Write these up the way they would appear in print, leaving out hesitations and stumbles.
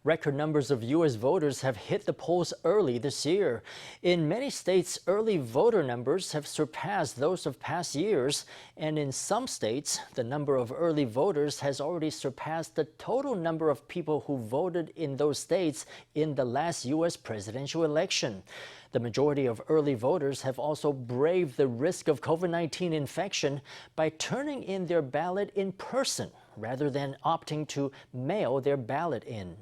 Record numbers of U.S. voters have hit the polls early this year. In many states, early voter numbers have surpassed those of past years. And in some states, the number of early voters has already surpassed the total number of people who voted in those states in the last U.S. presidential election. The majority of early voters have also braved the risk of COVID-19 infection by turning in their ballot in person rather than opting to mail their ballot in.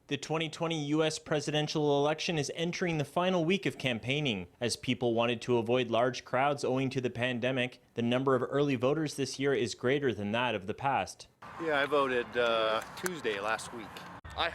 The 2020 U.S. presidential election is entering the final week of campaigning. As people wanted to avoid large crowds owing to the pandemic, the number of early voters this year is greater than that of the past. Yeah, I voted Tuesday last week. I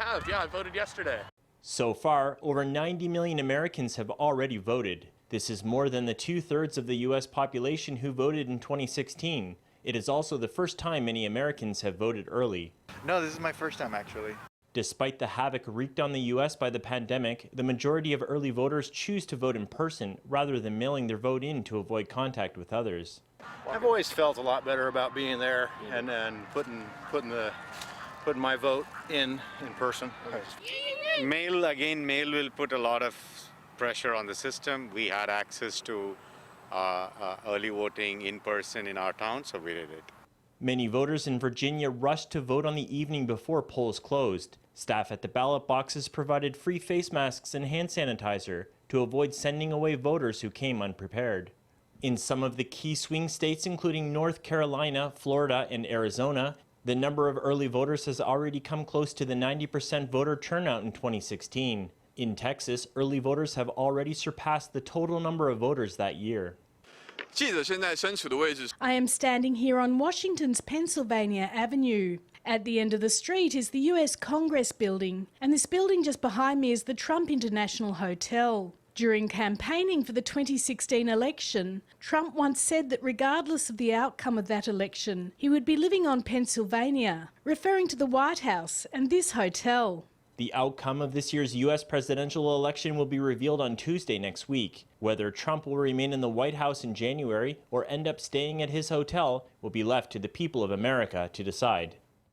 voted yesterday. So far, over 90 million Americans have already voted. This is more than the 2/3 of the U.S. population who voted in 2016. It is also the first time many Americans have voted early. No, this is my first time actually. Despite the havoc wreaked on the U.S. by the pandemic, the majority of early voters choose to vote in person rather than mailing their vote in to avoid contact with others. I've always felt a lot better about being there and putting my vote in person. Mail will put a lot of pressure on the system. We had access to early voting in person in our town, so we did it. Many voters in Virginia rushed to vote on the evening before polls closed. Staff at the ballot boxes provided free face masks and hand sanitizer to avoid sending away voters who came unprepared. In some of the key swing states, including North Carolina, Florida, and Arizona, the number of early voters has already come close to the 90% voter turnout in 2016. In Texas, early voters have already surpassed the total number of voters that year. I am standing here on Washington's Pennsylvania Avenue. At the end of the street is the US Congress building, and this building just behind me is the Trump International Hotel. During campaigning for the 2016 election, Trump once said that regardless of the outcome of that election, he would be living on Pennsylvania, referring to the White House and this hotel. The outcome of this year's U.S. presidential election will be revealed on Tuesday next week. Whether Trump will remain in the White House in January or end up staying at his hotel will be left to the people of America to decide.